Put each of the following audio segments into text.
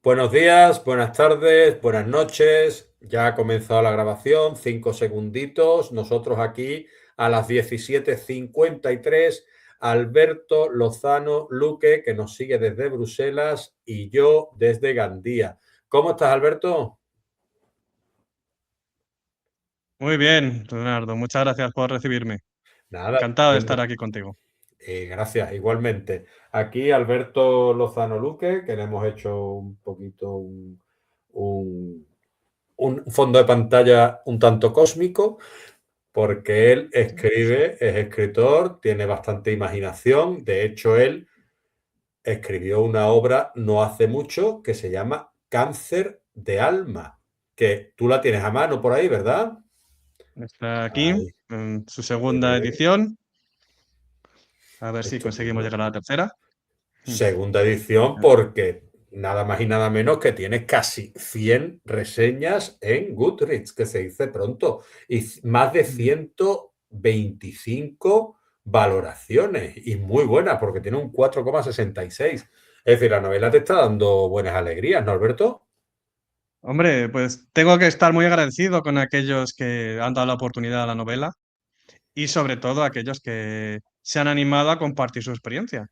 Buenos días, buenas tardes, buenas noches. Ya ha comenzado la grabación, 5 segunditos. Nosotros aquí a las 17:53. Alberto Lozano Luque, que nos sigue desde Bruselas, y yo desde Gandía. ¿Cómo estás, Alberto? Muy bien, Leonardo. Muchas gracias por recibirme. Nada, Encantado de estar aquí contigo. gracias, igualmente. Aquí Alberto Lozano Luque, que le hemos hecho un poquito un, un fondo de pantalla un tanto cósmico, porque él escribe, es escritor, tiene bastante imaginación. De hecho, él escribió una obra no hace mucho que se llama Cáncer de alma, que tú la tienes a mano por ahí, ¿verdad? Está aquí Ahí, en su muy segunda bien, edición. A ver si conseguimos estupendo. llegar a la tercera. Segunda edición porque nada más y nada menos que tiene casi 100 reseñas en Goodreads, que se dice pronto, y más de 125 valoraciones, y muy buenas, porque tiene un 4,66. Es decir, la novela te está dando buenas alegrías, ¿no, Alberto? Hombre, pues tengo que estar muy agradecido con aquellos que han dado la oportunidad a la novela y sobre todo aquellos que se han animado a compartir su experiencia.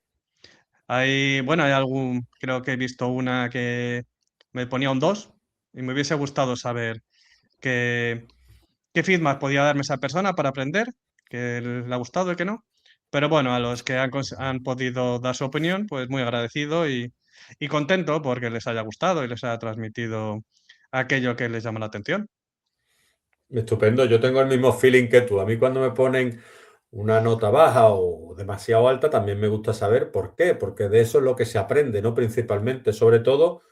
Hay algún, creo que he visto una que me ponía un 2 y me hubiese gustado saber qué, qué feedback podía darme esa persona para aprender, que le ha gustado y que no. Pero bueno, a los que han podido dar su opinión, pues muy agradecido y contento porque les haya gustado y les haya transmitido aquello que les llama la atención. Estupendo, yo tengo el mismo feeling que tú. A mí cuando me ponen una nota baja o demasiado alta, también me gusta saber por qué, porque de eso es lo que se aprende, ¿no? Principalmente, sobre todo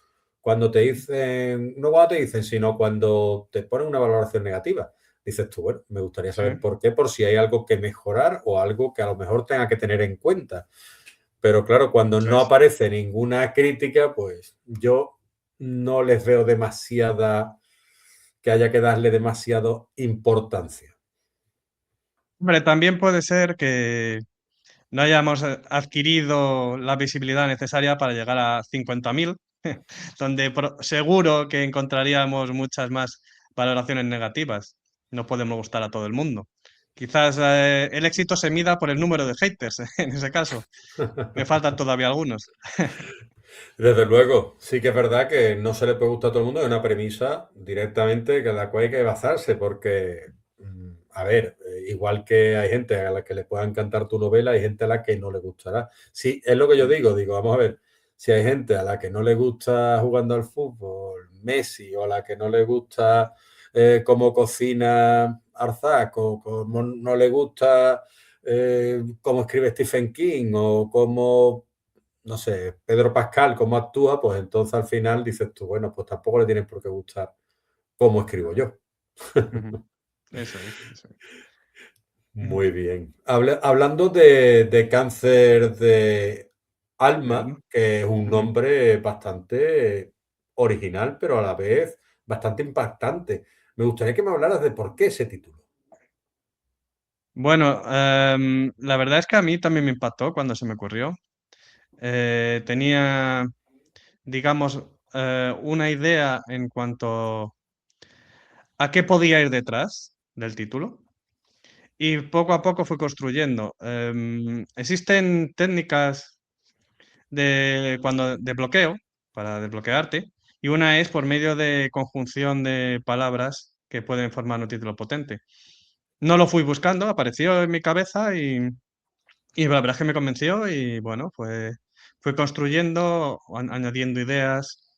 cuando te dicen, no cuando te dicen, sino cuando te ponen una valoración negativa. Dices tú, bueno, me gustaría Sí, saber por qué, por si hay algo que mejorar o algo que a lo mejor tenga que tener en cuenta. Pero claro, cuando eso no es. aparece ninguna crítica, pues yo no les veo demasiada, que haya que darle demasiado importancia. Hombre, también puede ser que no hayamos adquirido la visibilidad necesaria para llegar a 50.000, donde seguro que encontraríamos muchas más valoraciones negativas. No podemos gustar a todo el mundo. Quizás el éxito se mida por el número de haters, en ese caso. Me faltan todavía algunos. Desde luego, sí que es verdad que no se le puede gustar a todo el mundo, es una premisa directamente que la cual hay que basarse, porque, a ver, igual que hay gente a la que le pueda encantar tu novela, hay gente a la que no le gustará. Sí, es lo que yo digo, vamos a ver, si hay gente a la que no le gusta jugando al fútbol, Messi, o a la que no le gusta cómo cocina Arzac, o como no le gusta cómo escribe Stephen King, o cómo no sé, Pedro Pascal, cómo actúa, pues entonces al final dices tú, bueno, pues tampoco le tienes por qué gustar cómo escribo yo. Ujú. Eso es, eso es. Ujú. Muy bien. Hablando de cáncer de De alma, alma. que es un Ujú. nombre bastante original, pero a la vez bastante impactante. Me gustaría que me hablaras de por qué ese título. Bueno, la verdad es que a mí también me impactó cuando se me ocurrió. Tenía, digamos, una idea en cuanto a qué podía ir detrás del título y poco a poco fui construyendo. Existen técnicas de bloqueo para desbloquearte y una es por medio de conjunción de palabras que pueden formar un título potente. No lo fui buscando, apareció en mi cabeza y la verdad es que me convenció y bueno, pues fui construyendo, añadiendo ideas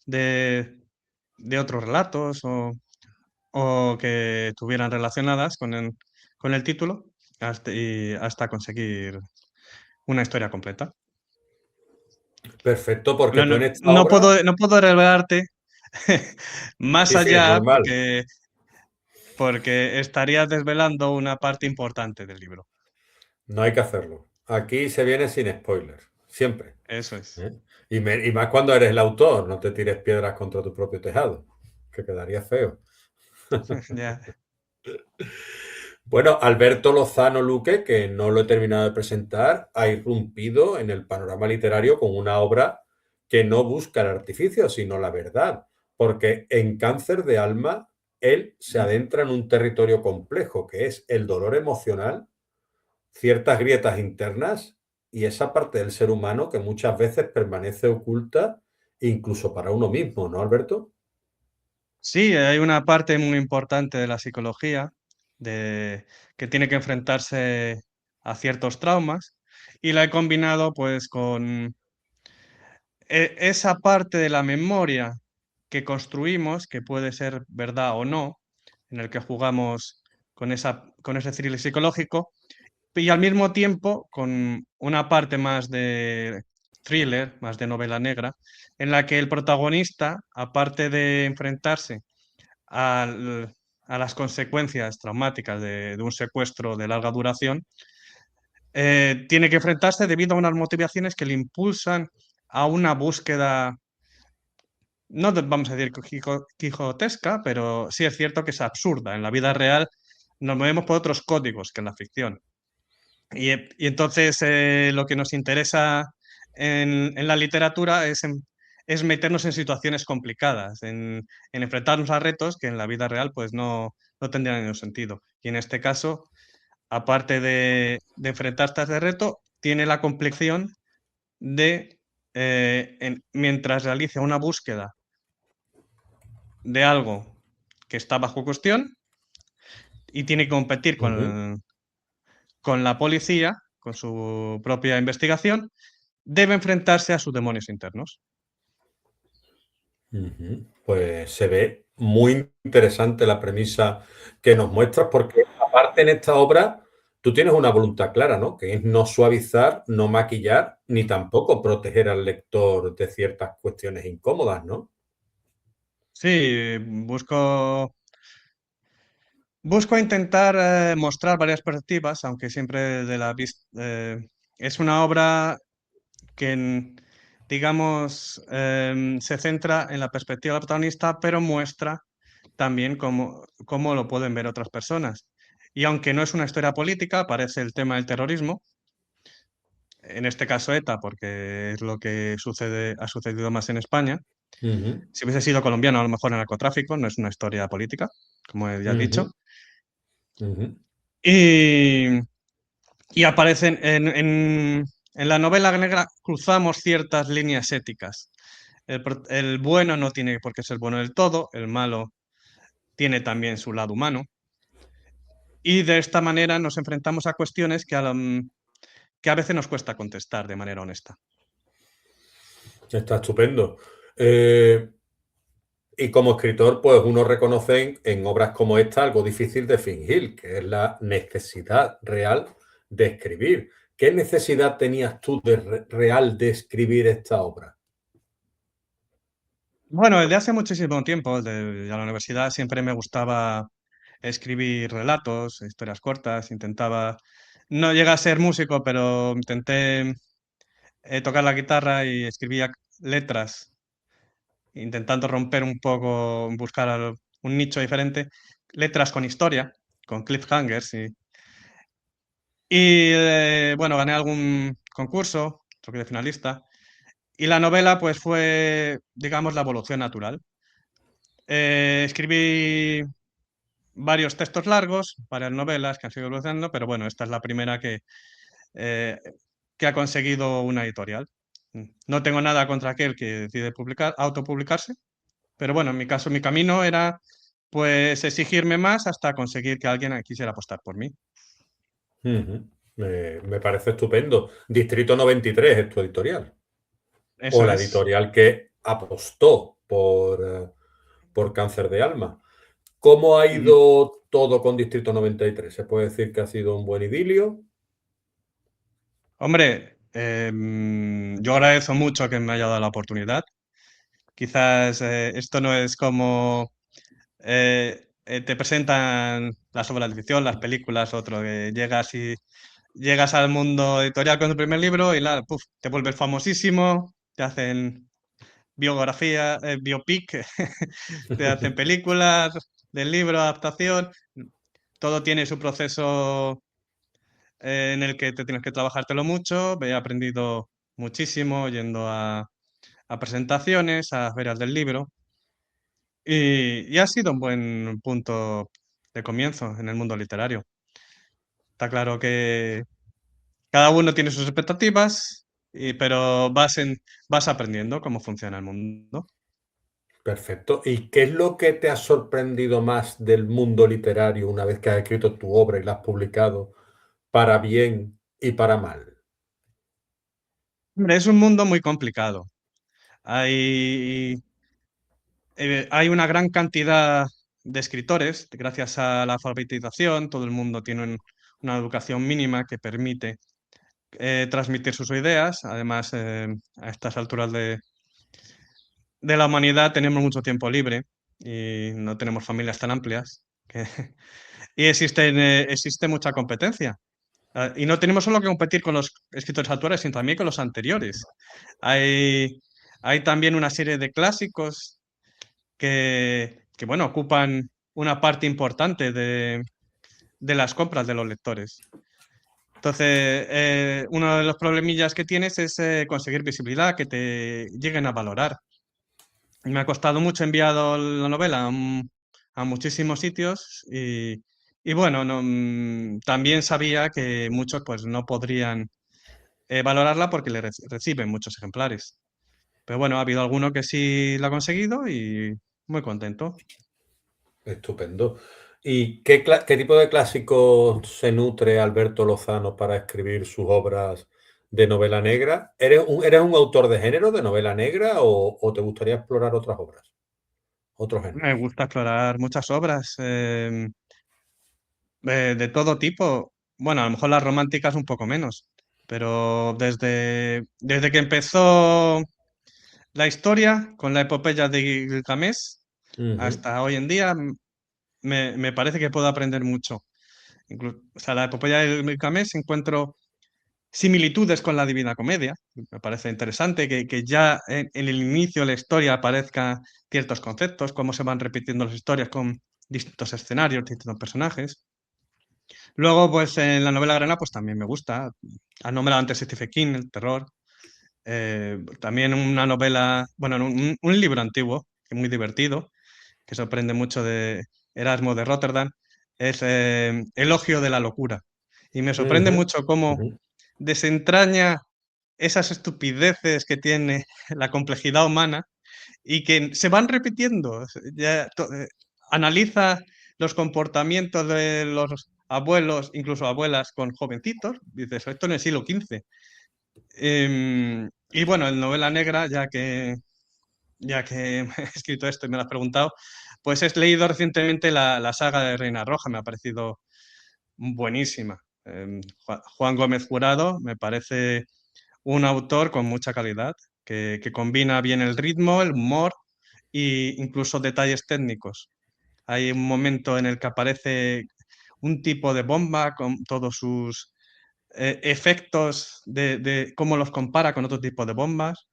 de, de otros relatos o que estuvieran relacionadas con el título hasta conseguir una historia completa. Perfecto, porque No, tú no, en esta obra, no puedo revelarte más sí, sí, es allá normal, porque estaría desvelando una parte importante del libro. no hay que hacerlo. Aquí se viene sin spoilers, siempre. Eso es. ¿Eh? Y más cuando eres el autor, no te tires piedras contra tu propio tejado, que quedaría feo. Ya. Bueno, Alberto Lozano Luque, que no lo he terminado de presentar, ha irrumpido en el panorama literario con una obra que no busca el artificio, sino la verdad, porque en Cáncer de Alma él se adentra en un territorio complejo, que es el dolor emocional, ciertas grietas internas y esa parte del ser humano que muchas veces permanece oculta incluso para uno mismo, ¿no, Alberto? Sí, hay una parte muy importante de la psicología que tiene que enfrentarse a ciertos traumas y la he combinado pues con esa parte de la memoria que construimos, que puede ser verdad o no, en el que jugamos con ese thriller psicológico, y al mismo tiempo con una parte más de thriller, más de novela negra, en la que el protagonista, aparte de enfrentarse al- a las consecuencias traumáticas de un secuestro de larga duración, tiene que enfrentarse debido a unas motivaciones que le impulsan a una búsqueda, no vamos a decir quijotesca, pero sí es cierto que es absurda. En la vida real nos movemos por otros códigos que en la ficción. Y entonces lo que nos interesa en la literatura es meternos en situaciones complicadas, en enfrentarnos a retos que en la vida real pues no tendrían ningún sentido. Y en este caso, aparte de enfrentarse a este reto, tiene la complexión de, mientras realiza una búsqueda de algo que está bajo cuestión y tiene que competir Ujú, con la policía, con su propia investigación, debe enfrentarse a sus demonios internos. ujú. Pues se ve muy interesante la premisa que nos muestras, porque aparte en esta obra tú tienes una voluntad clara, ¿no? Que es no suavizar, no maquillar, ni tampoco proteger al lector de ciertas cuestiones incómodas, ¿no? Sí, busco intentar mostrar varias perspectivas, aunque siempre de la vista... es una obra que, digamos, se centra en la perspectiva del protagonista, pero muestra también cómo lo pueden ver otras personas. Y aunque no es una historia política, aparece el tema del terrorismo, en este caso ETA, porque es lo que ha sucedido más en España. Ujú, Si hubiese sido colombiano, a lo mejor en narcotráfico, no es una historia política, como ya he dicho. ujú, ujú, Y, y aparecen en la novela negra, cruzamos ciertas líneas éticas. El bueno no tiene por qué ser bueno del todo, el malo tiene también su lado humano. Y de esta manera nos enfrentamos a cuestiones que a veces nos cuesta contestar de manera honesta. está estupendo. Eh, y como escritor, pues uno reconoce en obras como esta algo difícil de fingir, que es la necesidad real de escribir. ¿Qué necesidad tenías tú de real de escribir esta obra? Bueno, desde hace muchísimo tiempo, desde la universidad, siempre me gustaba escribir relatos, historias cortas, intentaba, no llegué a ser músico, pero intenté tocar la guitarra y escribía letras, intentando romper un poco, buscar un nicho diferente, letras con historia, con cliffhangers. Bueno, gané algún concurso, creo que de finalista, y la novela pues fue, digamos, la evolución natural. Escribí varios textos largos, varias novelas que han sido evolucionando, pero bueno, esta es la primera eh, que ha conseguido una editorial. No tengo nada contra aquel que decide autopublicarse, pero bueno, en mi caso, mi camino era pues exigirme más hasta conseguir que alguien quisiera apostar por mí. Ujú. Me parece estupendo. Distrito 93 es tu editorial. O Eso la es. editorial que apostó por Cáncer de Alma. ¿Cómo ha Ujú. ido todo con Distrito 93? ¿Se puede decir que ha sido un buen idilio? Hombre, yo agradezco mucho que me haya dado la oportunidad. Quizás esto no es como te presentan las obras de ficción, las películas, otro, que llegas al mundo editorial con tu primer libro y nada, puf, te vuelves famosísimo, te hacen biografía, biopic, te hacen películas del libro, adaptación, todo tiene su proceso en el que te tienes que trabajártelo mucho. He aprendido muchísimo yendo a a presentaciones, a ferias del libro, y ha sido un buen punto de comienzo en el mundo literario. Está claro que cada uno tiene sus expectativas, pero vas aprendiendo cómo funciona el mundo. Perfecto. ¿Y qué es lo que te ha sorprendido más del mundo literario una vez que has escrito tu obra y la has publicado, para bien y para mal? Hombre, es un mundo muy complicado. Hay, hay una gran cantidad de escritores, gracias a la alfabetización, todo el mundo tiene una educación mínima que permite transmitir sus ideas. Además, a estas alturas de la humanidad tenemos mucho tiempo libre y no tenemos familias tan amplias. Y existe mucha competencia. Y no tenemos solo que competir con los escritores actuales, sino también con los anteriores. Hay, hay también una serie de clásicos que, bueno, ocupan una parte importante de las compras de los lectores. Entonces, uno de los problemillas que tienes es conseguir visibilidad, que te lleguen a valorar. Y me ha costado mucho enviado la novela a muchísimos sitios y bueno, también sabía que muchos pues no podrían valorarla porque reciben muchos ejemplares. Pero bueno, ha habido alguno que sí lo ha conseguido y muy contento. Estupendo. ¿Y qué tipo de clásicos se nutre Alberto Lozano para escribir sus obras de novela negra? ¿Eres un autor de género de novela negra o te gustaría explorar otras obras, otros Me géneros? gusta explorar muchas obras de todo tipo. Bueno, a lo mejor las románticas un poco menos, pero desde que empezó la historia con la epopeya de Gilgamesh Ujú, hasta hoy en día me parece que puedo aprender mucho. O sea, la epopeya de Gilgamesh encuentro similitudes con la Divina Comedia. Me parece interesante que ya en el inicio de la historia aparezcan ciertos conceptos, cómo se van repitiendo las historias con distintos escenarios, distintos personajes. Luego, pues en la novela grana, pues también me gusta. Ha nombrado antes Stephen King, el terror. También una novela, bueno, un libro antiguo, que es muy divertido, que sorprende mucho de Erasmo de Rotterdam, es Elogio de la locura. Y me sorprende ujú, mucho cómo ujú. desentraña esas estupideces que tiene la complejidad humana y que se van repitiendo. Analiza los comportamientos de los abuelos, incluso abuelas con jovencitos. Dices, esto en el siglo XV. Y bueno, en novela negra, ya que he escrito esto y me lo has preguntado, pues he leído recientemente la saga de Reina Roja, me ha parecido buenísima. Juan Gómez Jurado me parece un autor con mucha calidad, que combina bien el ritmo, el humor e incluso detalles técnicos. Hay un momento en el que aparece un tipo de bomba con todos sus efectos de cómo los compara con otro tipo de bombas.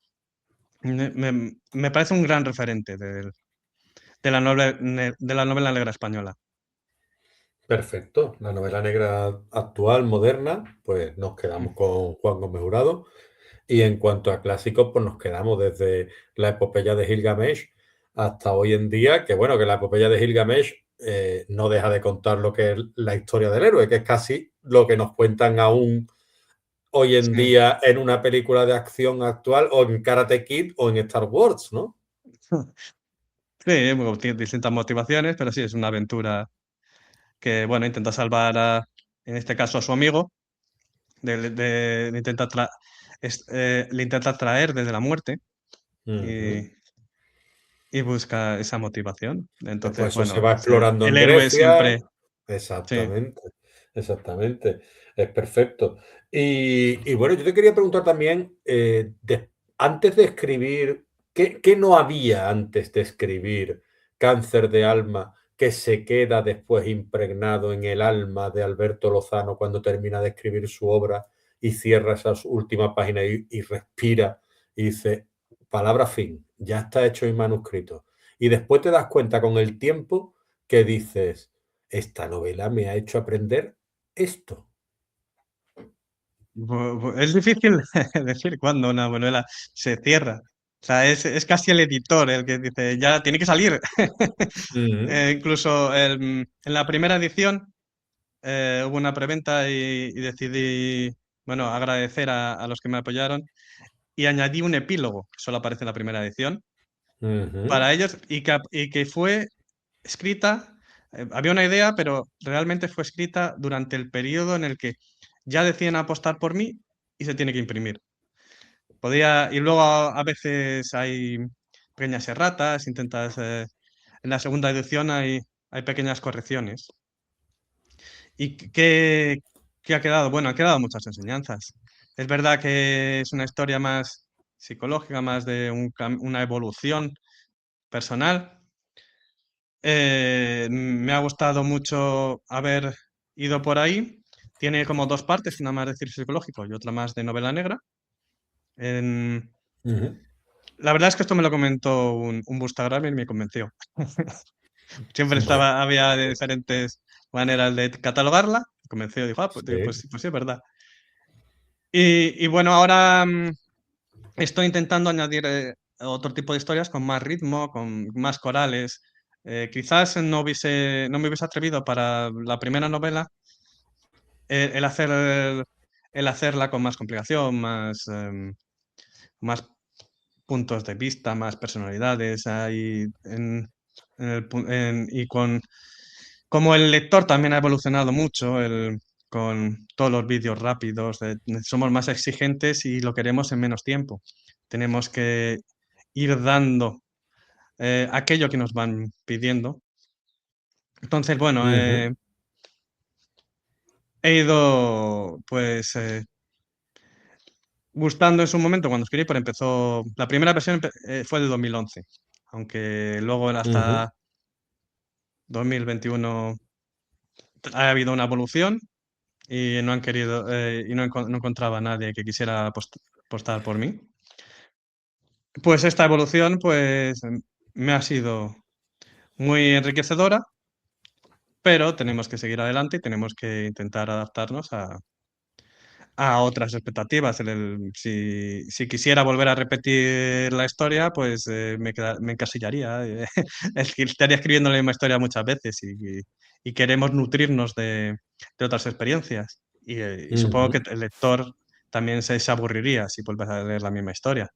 Me parece un gran referente de la novela negra española. Perfecto. La novela negra actual, moderna, pues nos quedamos con Juan Gómez Jurado. Y en cuanto a clásicos, pues nos quedamos desde la epopeya de Gilgamesh hasta hoy en día, que bueno, que la epopeya de Gilgamesh no deja de contar lo que es la historia del héroe, que es casi lo que nos cuentan aún hoy en Sí. día en una película de acción actual o en Karate Kid o en Star Wars, ¿no? Sí, bueno, tiene distintas motivaciones, pero sí, es una aventura que, bueno, intenta salvar en este caso, a su amigo, le intenta le intenta traer desde la muerte y, Ujú. y busca esa motivación. Entonces, Después eso se bueno, va pues explorando el en héroe Grecia. siempre, sí. Exactamente, exactamente. Es perfecto. Y bueno, yo te quería preguntar también, antes de escribir, ¿qué no había antes de escribir Cáncer de alma que se queda después impregnado en el alma de Alberto Lozano cuando termina de escribir su obra y cierra esas últimas páginas y respira y dice, palabra fin, ya está hecho mi manuscrito? Y después te das cuenta con el tiempo que dices, esta novela me ha hecho aprender esto. Es difícil decir cuándo una novela se cierra. O sea, es casi el editor el que dice, ya tiene que salir. Ujú, Incluso en la primera edición hubo una preventa y decidí, bueno, agradecer a los que me apoyaron y añadí un epílogo, que solo aparece en la primera edición, ujú, para ellos y que fue escrita, había una idea, pero realmente fue escrita durante el periodo en el que ya deciden apostar por mí y se tiene que imprimir. Y luego a veces hay pequeñas erratas, en la segunda edición hay pequeñas correcciones. ¿Y qué ha quedado? Bueno, han quedado muchas enseñanzas. Es verdad que es una historia más psicológica, más de una evolución personal. Me ha gustado mucho haber ido por ahí. Tiene como dos partes, una más de cierre psicológico y otra más de novela negra. En- ujú. La verdad es que esto me lo comentó un Bustagram y me convenció. Siempre Bueno, había diferentes maneras de catalogarla. Me convenció, dijo, ah, pues, digo, sí. pues sí, es verdad. Y bueno, ahora estoy intentando añadir otro tipo de historias con más ritmo, con más corales. Quizás no me hubiese atrevido para la primera novela el el hacerla con más complicación, más puntos de vista, más personalidades ahí y con como el lector también ha evolucionado mucho con todos los vídeos rápidos, somos más exigentes y lo queremos en menos tiempo. Tenemos que ir dando aquello que nos van pidiendo. Entonces, bueno, Ujú, he ido pues gustando en su momento cuando escribí, pero empezó, la primera versión fue de 2011, aunque luego ujú, hasta 2021 ha habido una evolución y no han querido, y no encontraba a nadie que quisiera apostar por mí. Pues esta evolución pues me ha sido muy enriquecedora, pero tenemos que seguir adelante y tenemos que intentar adaptarnos a otras expectativas. Si quisiera volver a repetir la historia, pues me encasillaría. Es que estaría escribiendo la misma historia muchas veces y queremos nutrirnos de otras experiencias. Y supongo que ujú, el lector también se aburriría si vuelves a leer la misma historia.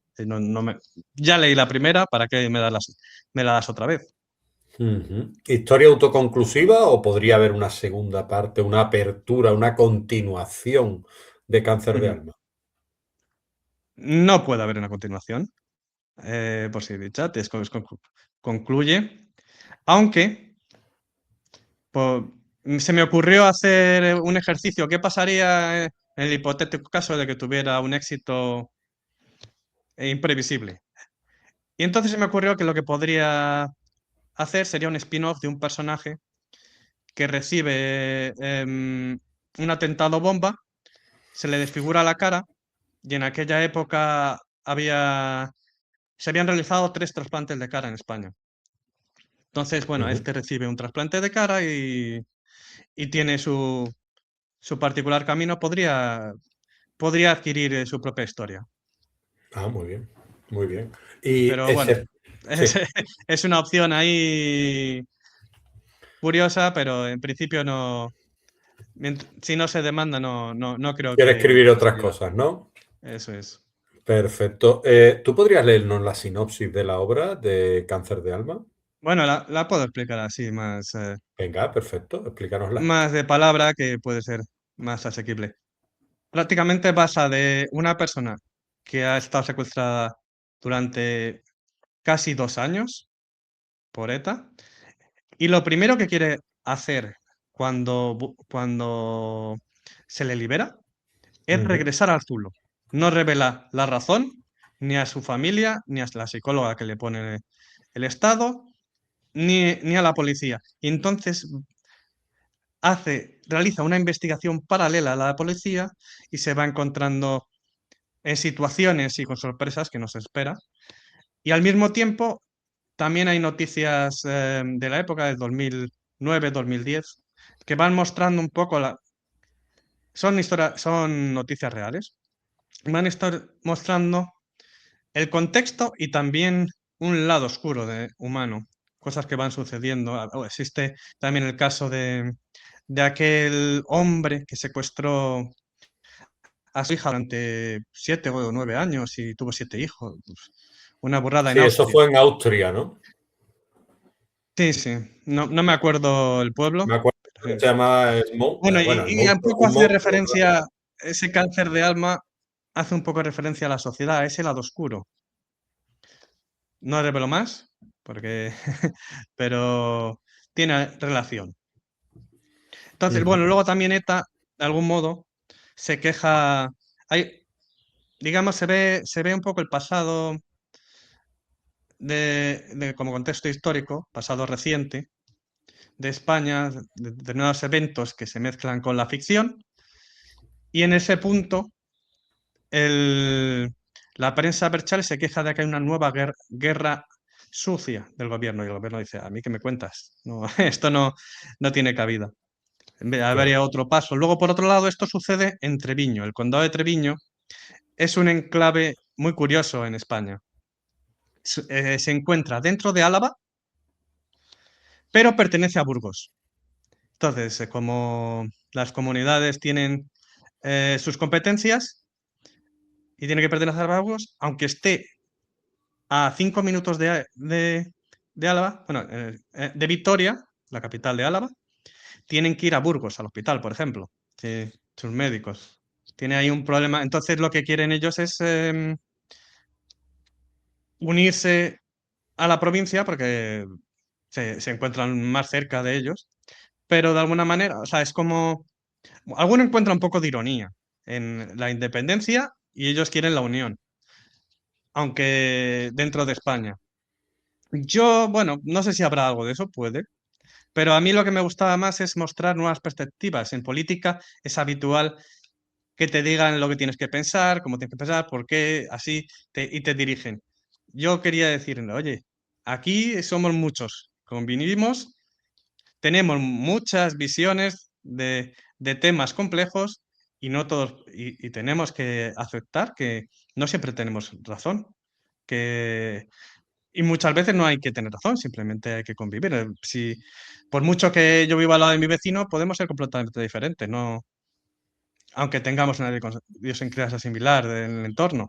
Ya leí la primera, ¿para qué me la das otra vez? ujú. ¿Historia autoconclusiva o podría haber una segunda parte, una apertura, una continuación de Cáncer de Ujú. Alma? No puede haber una continuación, por si dicha, concluye, aunque po- se me ocurrió hacer un ejercicio. ¿Qué pasaría en el hipotético caso de que tuviera un éxito imprevisible? Y entonces se me ocurrió que lo que podría hacer sería un spin-off de un personaje que recibe un atentado bomba, se le desfigura la cara y en aquella época se habían realizado 3 trasplantes de cara en España. Entonces, bueno, Ujú, este recibe un trasplante de cara y tiene su particular camino, podría adquirir su propia historia. ah, muy bien, muy bien. Y Pero bueno, ese, es, sí, es una opción ahí curiosa, pero en principio no. Si no se demanda, no creo quiere escribir que otras suceda. cosas, ¿no? Eso es. Perfecto. ¿Tú podrías leernos la sinopsis de la obra de Cáncer de Alma? Bueno, la puedo explicar así, Venga, perfecto, explícanosla. más de palabra, que puede ser más asequible. Prácticamente pasa de una persona que ha estado secuestrada durante casi 2 años por ETA. Y lo primero que quiere hacer cuando se le libera es Ujú, regresar al Zulo. No revela la razón ni a su familia, ni a la psicóloga que le pone el Estado, ni a la policía. Y entonces realiza una investigación paralela a la policía y se va encontrando en situaciones y con sorpresas que no se espera. Y al mismo tiempo, también hay noticias de la época del 2009, 2010, que van mostrando un poco son noticias reales, van a estar mostrando el contexto y también un lado oscuro de humano, cosas que van sucediendo. Existe también el caso de aquel hombre que secuestró a su hija durante 7 o 9 años y tuvo 7 hijos. Una burrada en Sí, eso Austria. fue en Austria, ¿no? Sí, sí. No, no me acuerdo el pueblo. Me acuerdo Pero que se sí. llama el Bueno, bueno, el y un monstruo, poco un hace monstruo, claro. referencia, ese cáncer de alma hace un poco referencia a la sociedad, a ese lado oscuro. No revelo más, porque, pero tiene relación. Entonces, Ujú. bueno, luego también ETA, de algún modo, se queja. Hay, digamos, se ve un poco el pasado como contexto histórico, pasado reciente, de España, de nuevos eventos que se mezclan con la ficción, y en ese punto el- la prensa berchale se queja de que hay una nueva guerra sucia del gobierno, y el gobierno dice, ¿a mí qué me cuentas? No, esto no tiene cabida. Claro. Habría otro paso. Luego, por otro lado, esto sucede en Treviño. El condado de Treviño es un enclave muy curioso en España. Se encuentra dentro de Álava, pero pertenece a Burgos. Entonces, como las comunidades tienen sus competencias y tiene que pertenecer a Burgos, aunque esté a 5 minutos de Álava, bueno, de Vitoria, la capital de Álava, tienen que ir a Burgos, al hospital, por ejemplo, sí, sus médicos. Tiene ahí un problema. Entonces, lo que quieren ellos es unirse a la provincia porque se encuentran más cerca de ellos, pero de alguna manera, o sea, es como, alguno encuentra un poco de ironía en la independencia y ellos quieren la unión, aunque dentro de España. Yo, bueno, no sé si habrá algo de eso, puede, pero a mí lo que me gustaba más es mostrar nuevas perspectivas. En política es habitual que te digan lo que tienes que pensar, cómo tienes que pensar, por qué, así, y te dirigen. Yo quería decirle, oye, aquí somos muchos, convivimos, tenemos muchas visiones de temas complejos y no todos, y tenemos que aceptar que no siempre tenemos razón, que, y muchas veces no hay que tener razón, simplemente hay que convivir. Si, por mucho que yo viva al lado de mi vecino, podemos ser completamente diferentes, no, aunque tengamos una idiosincrasia similar en el entorno.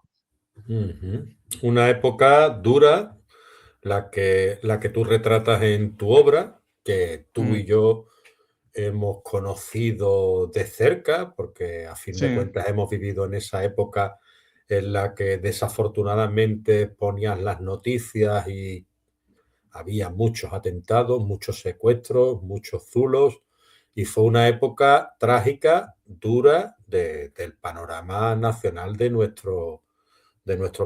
Ujú. Una época dura, la que tú retratas en tu obra, que tú y Mm, yo hemos conocido de cerca, porque a fin sí, de cuentas hemos vivido en esa época en la que desafortunadamente ponías las noticias y había muchos atentados, muchos secuestros, muchos zulos, y fue una época trágica, dura, del panorama nacional de nuestro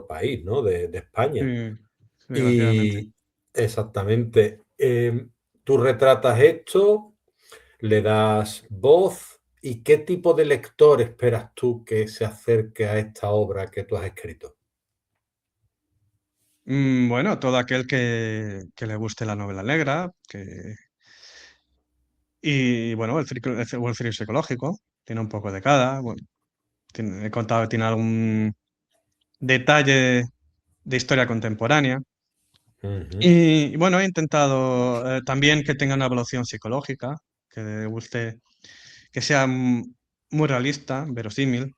país, ¿no? De España. sí, desgraciadamente. Y exactamente, tú retratas esto, le das voz, ¿y qué tipo de lector esperas tú que se acerque a esta obra que tú has escrito? Bueno, todo aquel que le guste la novela negra, y bueno, el thriller psicológico, tiene un poco de cada. Bueno, he contado que tiene algún detalle de historia contemporánea. Ujú, Y bueno, he intentado también que tenga una evaluación psicológica, que le guste, que sea muy realista, verosímil.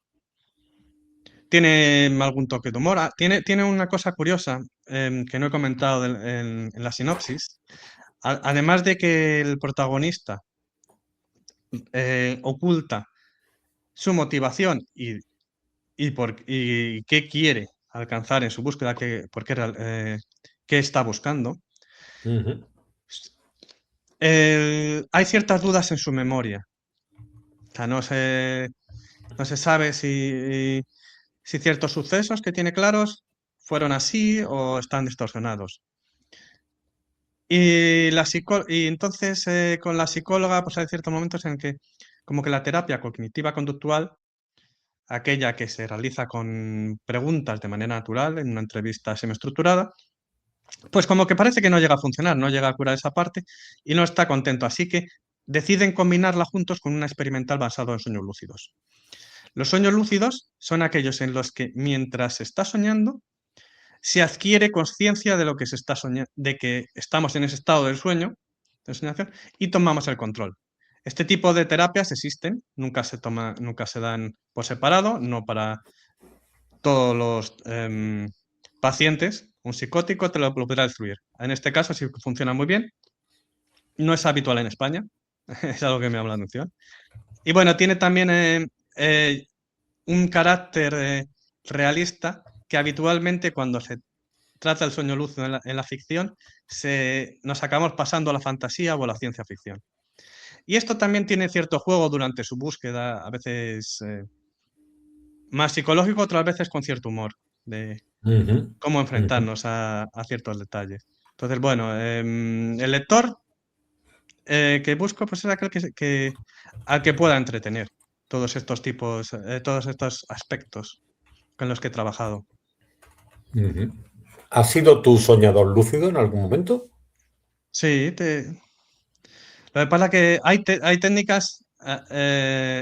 Tiene algún toque de humor. Tiene una cosa curiosa que no he comentado en la sinopsis. Además de que el protagonista oculta su motivación y qué quiere alcanzar en su búsqueda, qué está buscando, ujú, hay ciertas dudas en su memoria. O sea, no se sabe si ciertos sucesos que tiene claros fueron así o están distorsionados. Y entonces con la psicóloga pues hay ciertos momentos en que como que la terapia cognitiva conductual, aquella que se realiza con preguntas de manera natural en una entrevista semiestructurada, pues como que parece que no llega a funcionar, no llega a curar esa parte y no está contento. Así que deciden combinarla juntos con una experimental basado en sueños lúcidos. Los sueños lúcidos son aquellos en los que mientras está soñando, se adquiere conciencia de lo que se está soñando, de que estamos en ese estado del sueño, de soñación, y tomamos el control. Este tipo de terapias existen, nunca se dan por separado, no para todos los pacientes. Un psicótico te lo podrá destruir. En este caso sí que funciona muy bien. No es habitual en España, es algo que me llama la atención. Y bueno, tiene también un carácter realista que habitualmente cuando se trata el sueño lúcido en la ficción, nos acabamos pasando a la fantasía o a la ciencia ficción. Y esto también tiene cierto juego durante su búsqueda, a veces más psicológico, otras veces con cierto humor, de Ujú, cómo ujú. enfrentarnos a ciertos detalles. Entonces, bueno, el lector que busco pues es aquel al que pueda entretener todos estos tipos, todos estos aspectos con los que he trabajado. Ujú. ¿Has sido tú soñador lúcido en algún momento? Sí, lo que pasa es que hay técnicas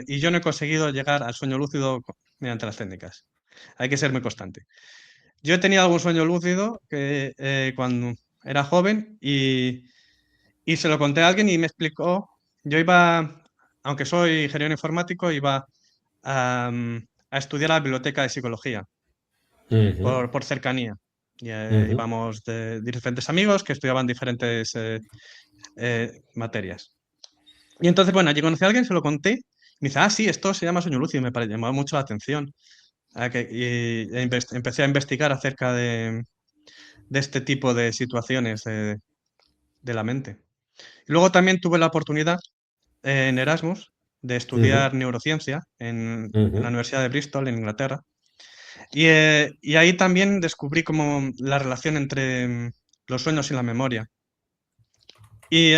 y yo no he conseguido llegar al sueño lúcido mediante las técnicas. Hay que ser muy constante. Yo he tenido algún sueño lúcido cuando era joven y se lo conté a alguien y me explicó. Yo iba, aunque soy ingeniero informático, iba a estudiar a la biblioteca de psicología Ujú, por cercanía. Y, ujú, íbamos de diferentes amigos que estudiaban diferentes materias. Y entonces, bueno, allí conocí a alguien, se lo conté, y me dice, ah, sí, esto se llama sueño lúcido, y llamó mucho la atención. Empecé a investigar acerca de este tipo de situaciones de la mente. Y luego también tuve la oportunidad en Erasmus de ujú, estudiar neurociencia en la ujú, Universidad de Bristol, en Inglaterra. Y ahí también descubrí como la relación entre los sueños y la memoria. Y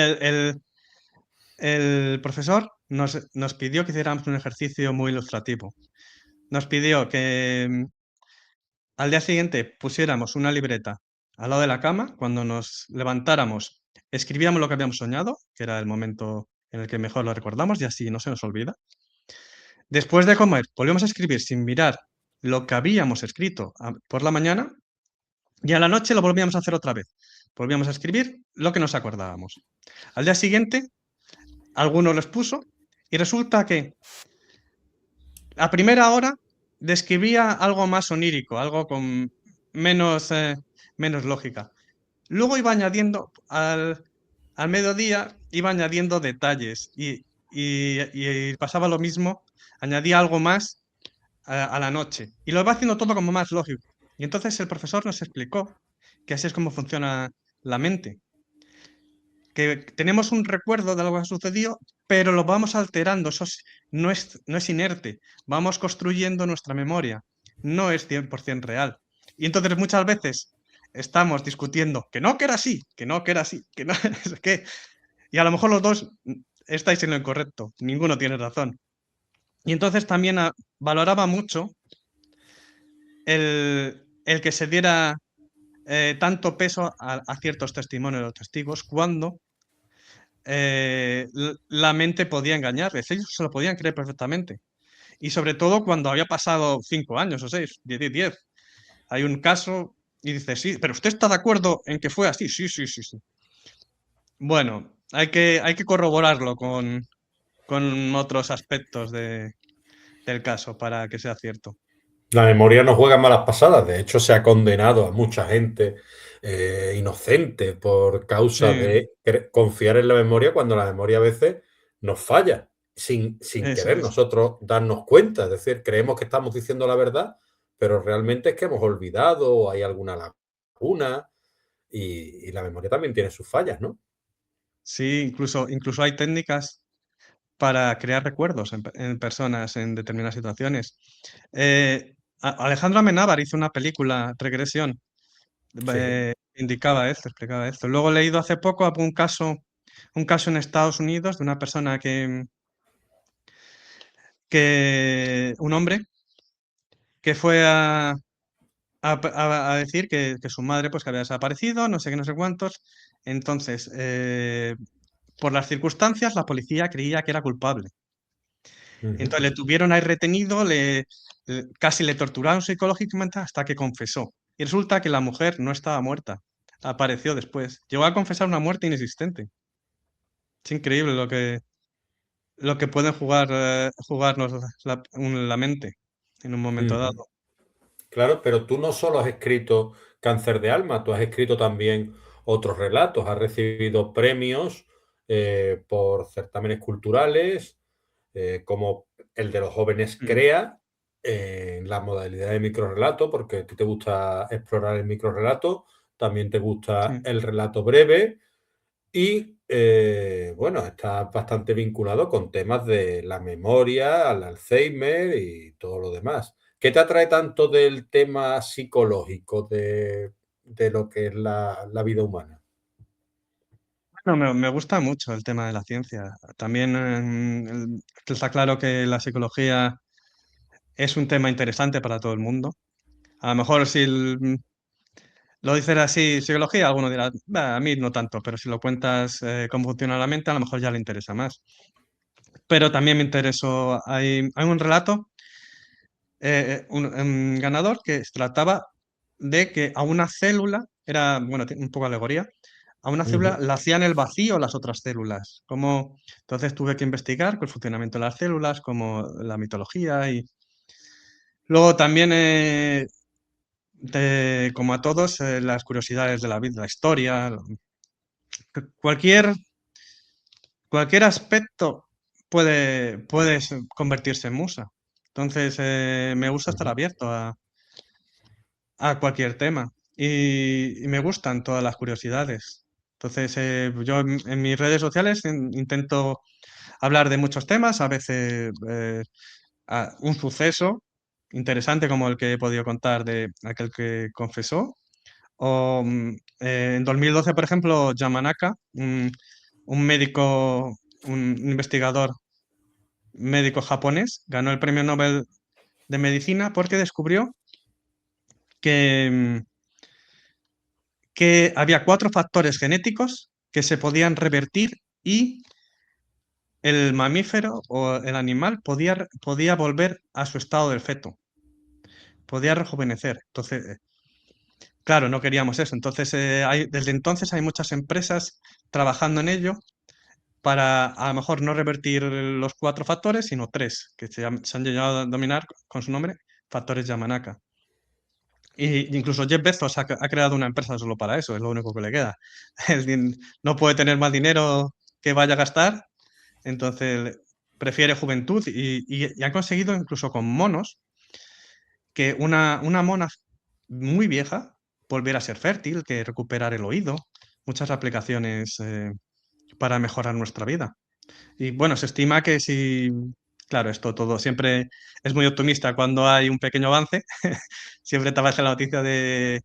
el profesor nos pidió que hiciéramos un ejercicio muy ilustrativo. Nos pidió que al día siguiente pusiéramos una libreta al lado de la cama, cuando nos levantáramos, escribíamos lo que habíamos soñado, que era el momento en el que mejor lo recordamos y así no se nos olvida. Después de comer, volvíamos a escribir sin mirar lo que habíamos escrito por la mañana y a la noche lo volvíamos a hacer otra vez. Volvíamos a escribir lo que nos acordábamos. Al día siguiente, alguno los puso y resulta que a primera hora describía algo más onírico, algo con menos, menos lógica. Luego iba añadiendo al mediodía, iba añadiendo detalles y pasaba lo mismo, añadía algo más a la noche y lo iba haciendo todo como más lógico. Y entonces el profesor nos explicó que así es como funciona la mente, que tenemos un recuerdo de algo que ha sucedido, pero lo vamos alterando, no es inerte, vamos construyendo nuestra memoria, no es 100% real. Y entonces muchas veces estamos discutiendo que era así, que no, que era así, que no, es que, y a lo mejor los dos estáis en lo incorrecto, ninguno tiene razón. Y entonces también valoraba mucho el que se diera tanto peso a ciertos testimonios de los testigos cuando la mente podía engañarles, ellos se lo podían creer perfectamente. Y sobre todo cuando había pasado 5 años o 6, 10. Hay un caso y dice, sí, pero usted está de acuerdo en que fue así, sí, sí, sí, sí. Bueno, hay que corroborarlo con otros aspectos del caso para que sea cierto. La memoria no juega malas pasadas. De hecho, se ha condenado a mucha gente inocente por causa Sí, de confiar en la memoria cuando la memoria a veces nos falla sin eso querer es. nosotros darnos cuenta. Es decir, creemos que estamos diciendo la verdad, pero realmente es que hemos olvidado o hay alguna laguna y la memoria también tiene sus fallas, ¿no? Sí, incluso hay técnicas para crear recuerdos en personas en determinadas situaciones. Alejandro Amenábar hizo una película, Regresión, Sí. indicaba esto, explicaba esto. Luego he leído hace poco un caso en Estados Unidos de una persona un hombre, que fue a decir que su madre pues que había desaparecido, no sé qué, no sé cuántos. Entonces, por las circunstancias, la policía creía que era culpable. Ujú, Entonces le tuvieron ahí retenido, casi le torturaron psicológicamente hasta que confesó. y resulta que la mujer no estaba muerta, apareció después. Llegó a confesar una muerte inexistente. Es increíble lo que pueden jugarnos la mente en un momento Ujú. dado. Claro, pero tú no solo has escrito Cáncer de alma, tú has escrito también otros relatos, has recibido premios por certámenes culturales, como el de los jóvenes Mm, CREA, en la modalidad de microrrelato, porque a ti te gusta explorar el microrrelato, también te gusta sí. el relato breve y, bueno, está bastante vinculado con temas de la memoria, al Alzheimer y todo lo demás. ¿Qué te atrae tanto del tema psicológico de lo que es la vida humana? Bueno, me gusta mucho el tema de la ciencia. También está claro que la psicología es un tema interesante para todo el mundo. A lo mejor si lo dices así, psicología, alguno dirá, "Bah, a mí no tanto", pero si lo cuentas cómo funciona la mente, a lo mejor ya le interesa más. Pero también me interesó, hay un relato, un ganador que se trataba de que a una célula, era, bueno, un poco alegoría, a una célula Ujú, la hacían el vacío las otras células. Entonces tuve que investigar el funcionamiento de las células, como la mitología y luego también, como a todos, las curiosidades de la vida, la historia, cualquier, cualquier aspecto puede convertirse en musa. Entonces, me gusta estar ujú. abierto a cualquier tema y me gustan todas las curiosidades. Entonces, yo en mis redes sociales intento hablar de muchos temas, a veces un suceso interesante como el que he podido contar de aquel que confesó. O en 2012, por ejemplo, Yamanaka, un médico, un investigador médico japonés, ganó el premio Nobel de Medicina porque descubrió que, que había 4 factores genéticos que se podían revertir y el mamífero o el animal podía volver a su estado del feto, podía rejuvenecer. Entonces, claro, no queríamos eso. Entonces, desde entonces hay muchas empresas trabajando en ello para a lo mejor no revertir los 4 factores, sino 3, que se han llegado a dominar con su nombre, factores Yamanaka. Y incluso Jeff Bezos ha creado una empresa solo para eso, es lo único que le queda. No puede tener más dinero que vaya a gastar, entonces prefiere juventud y han conseguido incluso con monos que una mona muy vieja volviera a ser fértil, que recuperar el oído, muchas aplicaciones para mejorar nuestra vida. Y bueno, se estima que si, claro, esto todo siempre es muy optimista cuando hay un pequeño avance, siempre te aparece la noticia de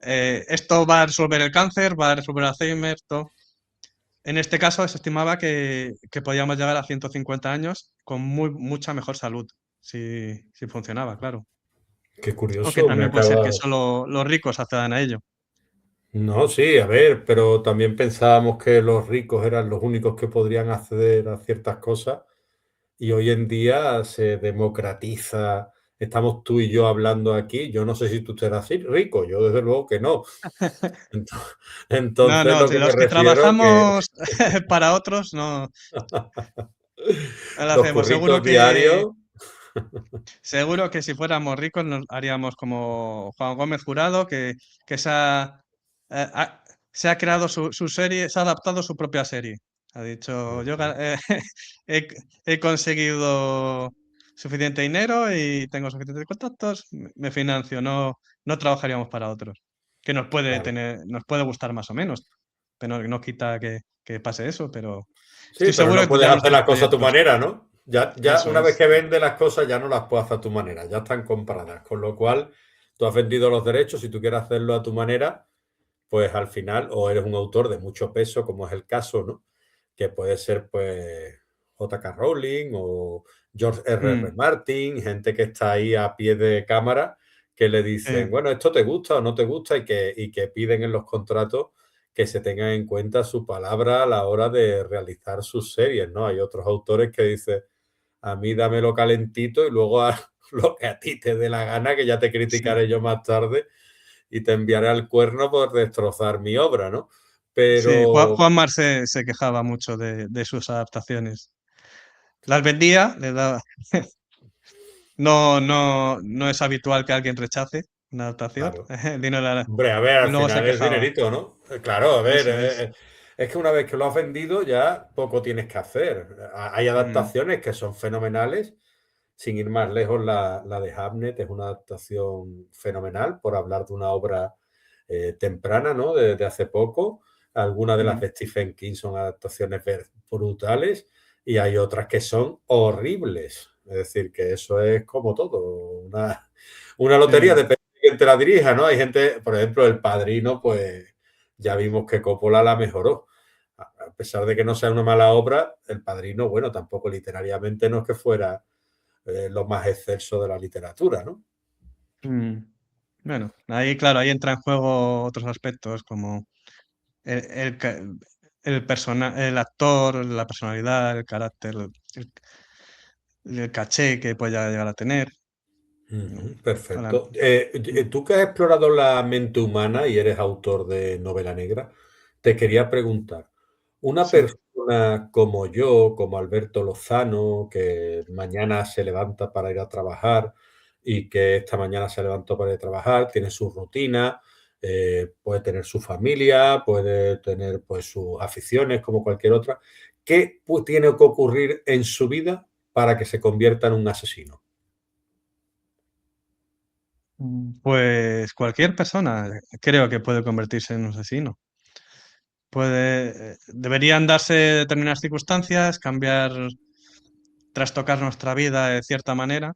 esto va a resolver el cáncer, va a resolver el Alzheimer, todo. En este caso se estimaba que podíamos llegar a 150 años con mucha mejor salud, si funcionaba, claro. Qué Aunque curioso, me también puede ser que acabas. solo los ricos accedan a ello. No, sí, a ver, pero también pensábamos que los ricos eran los únicos que podrían acceder a ciertas cosas y hoy en día se democratiza. Estamos tú y yo hablando aquí. Yo no sé si tú serás rico, yo desde luego que no. Ento- No, Entonces, no, lo si que me los que refiero que trabajamos para otros no lo los hacemos. curritos diarios, Seguro que si fuéramos ricos nos haríamos como Juan Gómez Jurado, que se ha creado su serie, se ha adaptado su propia serie. Ha dicho, he, he conseguido suficiente dinero y tengo suficientes contactos, me financio, no trabajaríamos para otros. Que claro. nos puede gustar más o menos, pero no quita que pase eso, pero Sí, estoy pero seguro no que puedes tendríamos hacer muchos las cosas a tu proyectos. manera, ¿no? Ya Eso una vez es. que vendes las cosas ya no las puedes hacer a tu manera, ya están compradas, con lo cual tú has vendido los derechos, si tú quieres hacerlo a tu manera, pues al final o eres un autor de mucho peso, como es el caso, ¿no? Que puede ser pues J.K. Rowling o George R.R. Mm, Martin, gente que está ahí a pie de cámara, que le dicen, sí. bueno, esto te gusta o no te gusta y que piden en los contratos que se tengan en cuenta su palabra a la hora de realizar sus series, ¿no? Hay otros autores que dicen, a mí dámelo calentito y luego haz lo que a ti te dé la gana, que ya te Sí. criticaré yo más tarde. y te enviaré al cuerno por destrozar mi obra, ¿no? Sí, Pero, Juan Mar se quejaba mucho de sus adaptaciones. Las vendía, le daba. No es habitual que alguien rechace una adaptación. claro. El dinero Hombre, a ver, y al luego se final es quejaba. dinerito, ¿no? Claro, a ver, Eso es. es que una vez que lo has vendido ya poco tienes que hacer. Hay Mm, adaptaciones que son fenomenales. Sin ir más lejos, la de Hamnet es una adaptación fenomenal, por hablar de una obra temprana, ¿no? De hace poco. Algunas de las mm, de Stephen King son adaptaciones brutales y hay otras que son horribles. Es decir, que eso es como todo, una lotería, sí. depende de quién te la dirija, ¿no? Hay gente, por ejemplo, El Padrino, pues ya vimos que Coppola la mejoró. A pesar de que no sea una mala obra, El Padrino, bueno, tampoco literariamente no es que fuera lo más excelso de la literatura, ¿no? Mm. Bueno, ahí, claro, ahí entra en juego otros aspectos como el, el, ca- el actor, la personalidad, el carácter, el caché que pueda llegar a tener. Ujú, Hola. perfecto. Mm, Tú que has explorado la mente humana y eres autor de novela negra, te quería preguntar, una sí. persona como yo, como Alberto Lozano, que mañana se levanta para ir a trabajar y que esta mañana se levantó para ir a trabajar, tiene su rutina, puede tener su familia, puede tener pues sus aficiones como cualquier otra, ¿qué tiene que ocurrir en su vida para que se convierta en un asesino? Pues cualquier persona creo que puede convertirse en un asesino. Deberían darse determinadas circunstancias, cambiar, trastocar nuestra vida de cierta manera.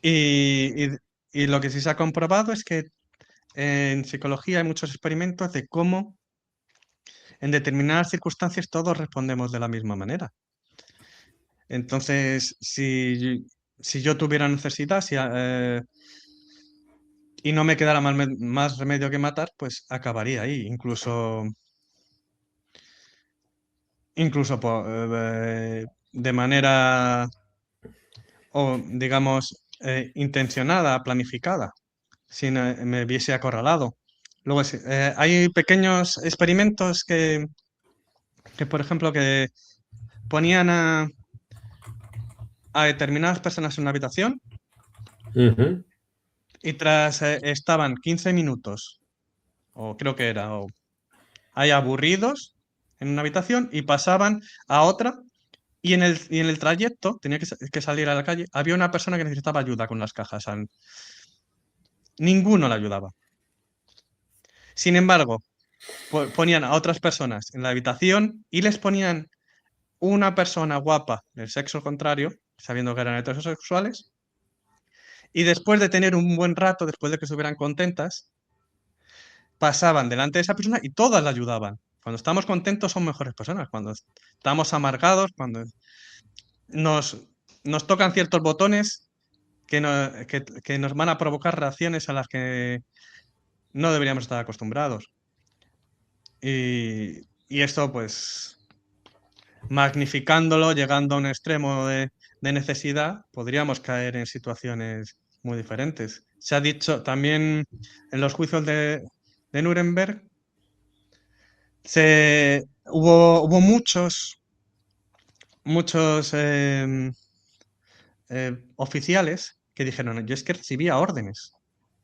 Y, y- y lo que sí se ha comprobado es que en psicología hay muchos experimentos de cómo en determinadas circunstancias todos respondemos de la misma manera. Entonces, si yo tuviera necesidad y no me quedara más remedio que matar, pues acabaría ahí. Incluso de manera, o digamos, intencionada, planificada, si me viese acorralado. Luego, hay pequeños experimentos que, por ejemplo, que ponían a determinadas personas en una habitación Ujú. y estaban 15 minutos, o creo que era, o ahí aburridos en una habitación y pasaban a otra. Y en el trayecto, tenía que salir a la calle, había una persona que necesitaba ayuda con las cajas. Ninguno le ayudaba. Sin embargo, ponían a otras personas en la habitación y les ponían una persona guapa del sexo contrario, sabiendo que eran heterosexuales, y después de tener un buen rato, después de que estuvieran contentas, pasaban delante de esa persona y todas la ayudaban. Cuando estamos contentos son mejores personas. Cuando estamos amargados, cuando nos, nos tocan ciertos botones que nos van a provocar reacciones a las que no deberíamos estar acostumbrados. Y esto, pues, magnificándolo, llegando a un extremo de necesidad, podríamos caer en situaciones muy diferentes. Se ha dicho también en los juicios de Nuremberg, hubo muchos oficiales que dijeron, yo es que recibía órdenes.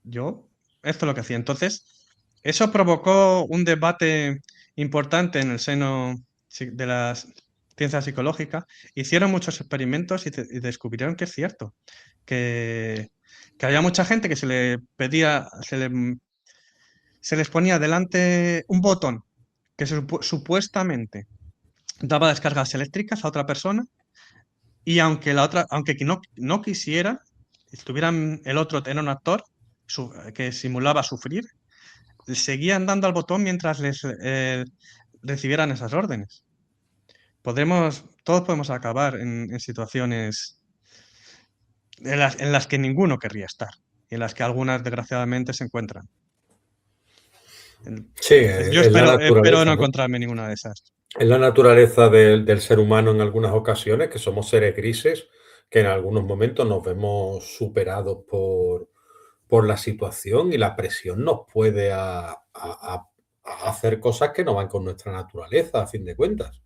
Yo, esto es lo que hacía. Entonces, eso provocó un debate importante en el seno de las ciencias psicológicas. Hicieron muchos experimentos y descubrieron que es cierto, que, que había mucha gente que se le pedía, se les ponía delante un botón que supuestamente daba descargas eléctricas a otra persona y aunque no quisiera, estuvieran el otro era un actor que simulaba sufrir, seguían dando al botón mientras les recibieran esas órdenes. Todos podemos acabar en situaciones en las que ninguno querría estar y en las que algunas desgraciadamente se encuentran. Sí, Yo es la espero no naturaleza, ¿no? encontrarme en ninguna de esas. Es la naturaleza del ser humano en algunas ocasiones, que somos seres grises, que en algunos momentos nos vemos superados por la situación y la presión nos puede a hacer cosas que no van con nuestra naturaleza, a fin de cuentas.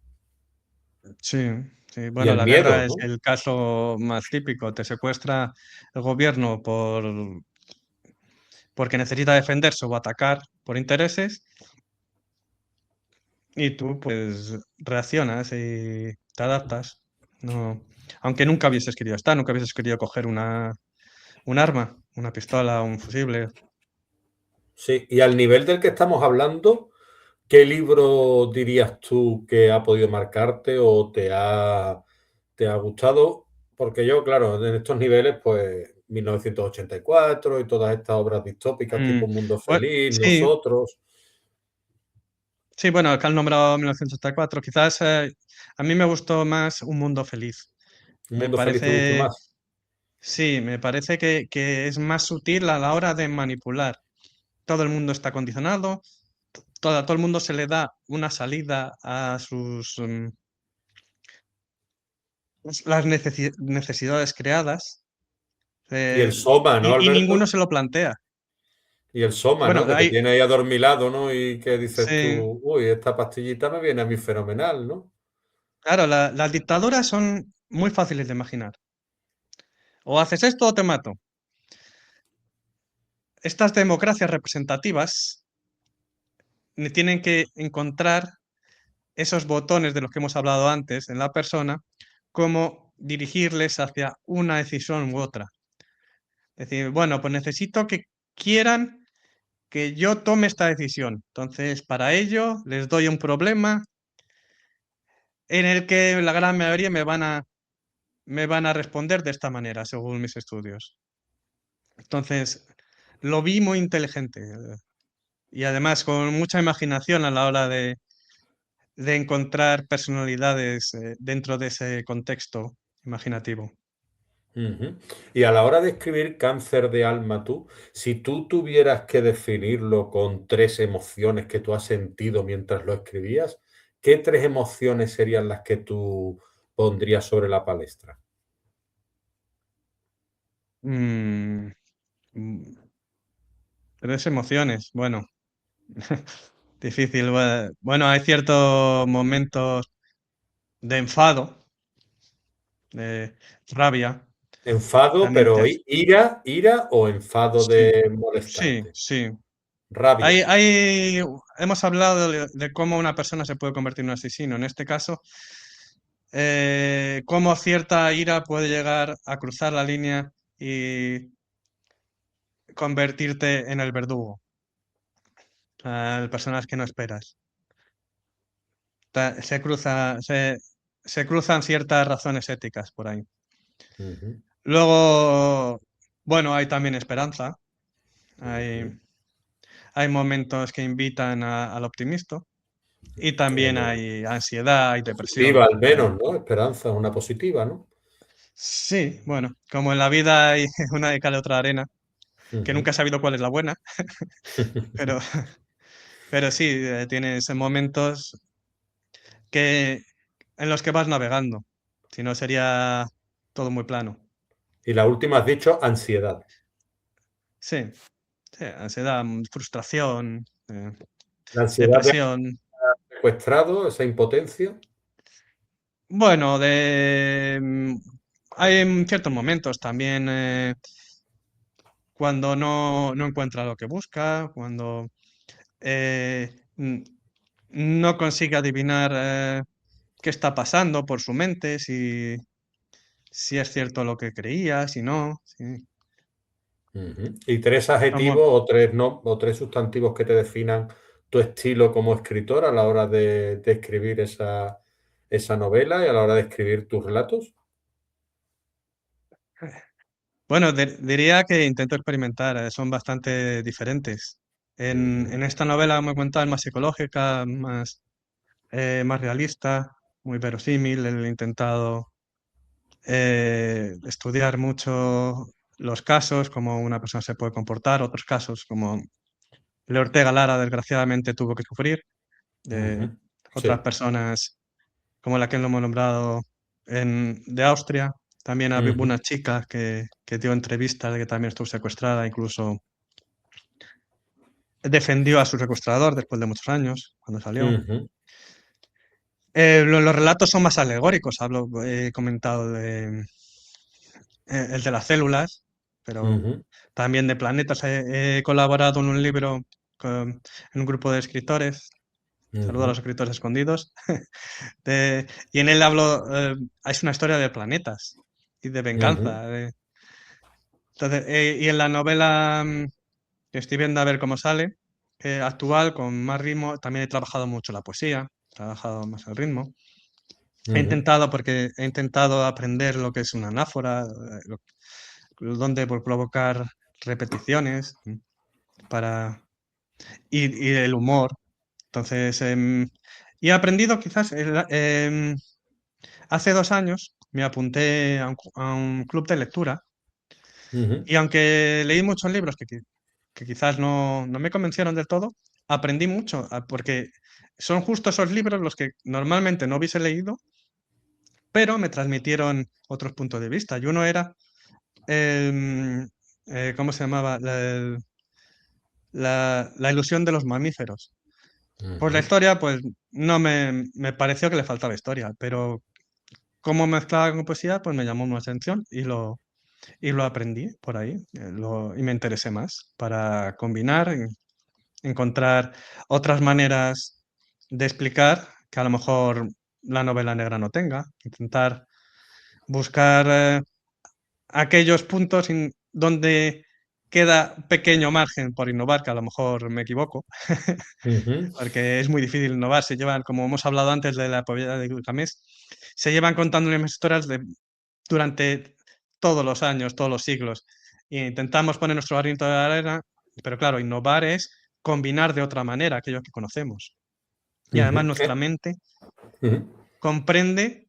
Sí, sí. Y Bueno, el la miedo, guerra es ¿no? el caso más típico. Te secuestra el gobierno porque necesita defenderse o atacar por intereses y tú, pues, reaccionas y te adaptas. No, aunque nunca hubieses querido estar, nunca hubieses querido coger un arma, una pistola, un fusible. Sí, y al nivel del que estamos hablando, ¿qué libro dirías tú que ha podido marcarte o te ha gustado? Porque yo, claro, en estos niveles, pues 1984 y todas estas obras distópicas tipo Mm, Un Mundo bue Feliz, sí, Nosotros, sí, bueno, que han nombrado 1984. Quizás, a mí me gustó más Un mundo feliz. Un Me Mundo Feliz te gustó parece más. Sí, me parece que es más sutil a la hora de manipular. Todo el mundo está condicionado, todo el mundo se le da una salida a sus, las necesidades creadas, Y el eh, Soma, ¿no, y ninguno Alberto? se lo plantea. Y el Soma, Bueno, ¿no? Que te hay tiene ahí adormilado, ¿no? Y que dices sí, tú, uy, esta pastillita me viene a mí fenomenal, ¿no? claro, las dictaduras son muy fáciles de imaginar. O haces esto o te mato. Estas democracias representativas tienen que encontrar esos botones de los que hemos hablado antes en la persona, cómo dirigirles hacia una decisión u otra. Es decir, bueno, pues necesito que quieran que yo tome esta decisión. Entonces, para ello, les doy un problema en el que la gran mayoría me van a responder de esta manera, según mis estudios. Entonces, lo vi muy inteligente y además con mucha imaginación a la hora de encontrar personalidades dentro de ese contexto imaginativo. Ujú. Y a la hora de escribir Cáncer de alma tú, si tú tuvieras que definirlo con 3 emociones que tú has sentido mientras lo escribías, ¿qué 3 emociones serían las que tú pondrías sobre la palestra? Mm, mm, 3 emociones, bueno, difícil. Bueno, hay ciertos momentos de enfado, de rabia, ¿Enfado, también pero ira o enfado de sí, sí, molestarte? sí. Rabia. Hemos hablado de cómo una persona se puede convertir en un asesino. En este caso, cómo cierta ira puede llegar a cruzar la línea y convertirte en el verdugo, el personaje que no esperas. Se cruzan ciertas razones éticas por ahí. Ujú, Luego, bueno, hay también esperanza, hay, ujú. hay momentos que invitan al optimismo y también Eh, hay ansiedad, hay positiva depresión. al menos, ¿no? Esperanza, una positiva, ¿no? Sí, bueno, como en la vida hay una de cal y otra de arena, que Ujú. nunca he sabido cuál es la buena, pero, pero sí, tienes momentos que, en los que vas navegando, si no sería todo muy plano. Y la última has dicho ansiedad. Sí, sí, ansiedad, frustración, La ansiedad de depresión. secuestrado, esa impotencia. Bueno, hay ciertos momentos también cuando no encuentra lo que busca, cuando no consigue adivinar qué está pasando por su mente, si es cierto lo que creía, si no. Sí. Ujú. Y 3 Como, adjetivos o 3 no o 3 sustantivos que te definan tu estilo como escritor a la hora de escribir esa novela y a la hora de escribir tus relatos. bueno, diría que intento experimentar, son bastante diferentes. Ujú, En esta novela, como he contado, es más psicológica, más realista, muy verosímil. He intentado estudiar mucho los casos, cómo una persona se puede comportar, otros casos, como el Ortega Lara desgraciadamente tuvo que sufrir, de ujú. otras Sí. personas como la que lo hemos nombrado de Austria. También había Ujú, una chica que dio entrevistas de que también estuvo secuestrada, incluso defendió a su secuestrador después de muchos años, cuando salió. ujú, Los relatos son más alegóricos, he comentado el de las células, pero ujú, también de planetas. He colaborado en un libro en un grupo de escritores. Saludo a los ujú, escritores escondidos. Y en él hablo, es una historia de planetas y de ujú, venganza. Entonces, y en la novela que estoy viendo a ver cómo sale, actual, con más ritmo, también he trabajado mucho la poesía, he trabajado más el ritmo. ujú, Porque he intentado aprender lo que es una anáfora, dónde por provocar repeticiones para, y el humor. Entonces, y he aprendido quizás, hace 2 años me apunté a un club de lectura ujú, y aunque leí muchos libros que quizás no me convencieron del todo, aprendí mucho, porque son justo esos libros los que normalmente no hubiese leído, pero me transmitieron otros puntos de vista. Y uno era, em, ¿cómo se llamaba? La ilusión de los mamíferos. Pues la ujú, historia, pues no me pareció que le faltaba historia, pero cómo mezclaba con poesía, pues me llamó más atención y lo aprendí por ahí, y me interesé más para combinar, encontrar otras maneras de explicar que a lo mejor la novela negra no tenga, intentar buscar aquellos puntos donde queda pequeño margen por innovar, que a lo mejor me equivoco, ujú, porque es muy difícil innovar. Se llevan, como hemos hablado antes de la poesía de Gilgamesh, se llevan contando las historias durante todos los años, todos los siglos. E intentamos poner nuestro granito de arena, pero claro, innovar es combinar de otra manera aquello que conocemos. Y además ujú, nuestra mente ujú. comprende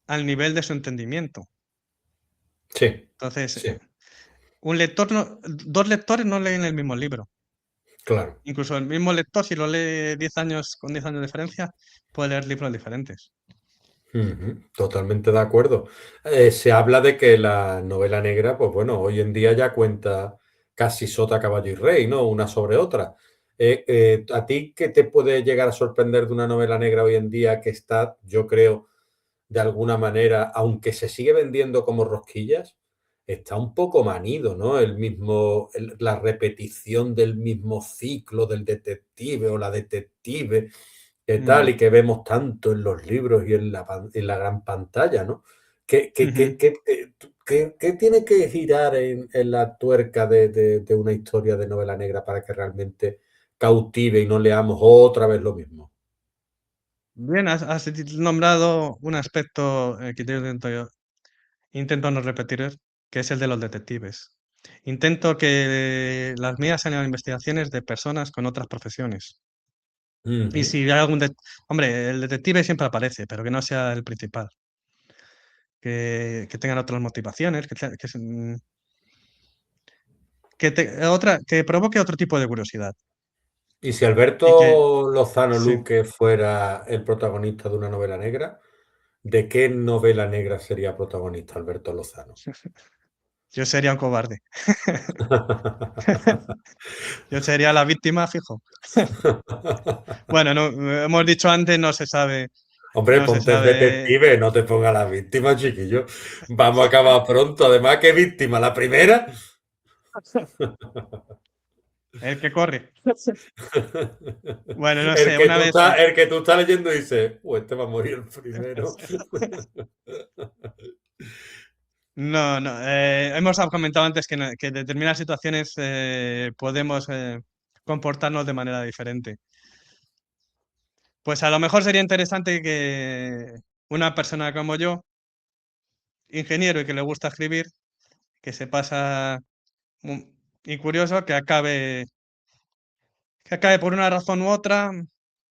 al nivel de su entendimiento. Sí, Entonces, sí, dos lectores no leen el mismo libro. claro. Incluso el mismo lector, si lo lee 10 años con 10 años de diferencia, puede leer libros diferentes. Ujú, totalmente de acuerdo. Se habla de que la novela negra, pues bueno, hoy en día ya cuenta casi sota, caballo y rey, ¿no? Una sobre otra. ¿A ti qué te puede llegar a sorprender de una novela negra hoy en día que está, yo creo, de alguna manera, aunque se sigue vendiendo como rosquillas, está un poco manido, ¿no? La repetición del mismo ciclo del detective o la detective, que tal, Mm, y que vemos tanto en los libros y en la gran pantalla, ¿no? ¿Qué, qué, ujú. qué, qué, qué tiene que girar en la tuerca de una historia de novela negra para que realmente cautive y no leamos otra vez lo mismo? Bien, has nombrado un aspecto que yo intento no repetir, que es el de los detectives. Intento que las mías sean investigaciones de personas con otras profesiones. Y Ujú, si hay hombre, el detective siempre aparece, pero que no sea el principal. Que tengan otras motivaciones, que provoque otro tipo de curiosidad. y si Y que, Alberto Lozano sí, Luque fuera el protagonista de una novela negra, ¿de qué novela negra sería protagonista Alberto Lozano? yo sería un cobarde. Yo sería la víctima, fijo. Bueno, no, hemos dicho antes, no se sabe, Hombre, no se ponte el sabe. detective, no te ponga la víctima, chiquillo. Vamos a acabar pronto. Además, ¿qué víctima? ¿La primera? El que corre. Bueno, no El sé, que una tú vez. estás, el que tú estás leyendo y dices, este va a morir el primero. No, no. Hemos comentado antes que en determinadas situaciones podemos comportarnos de manera diferente. Pues a lo mejor sería interesante que una persona como yo, ingeniero y que le gusta escribir, que se pasa mu- y curioso, que acabe por una razón u otra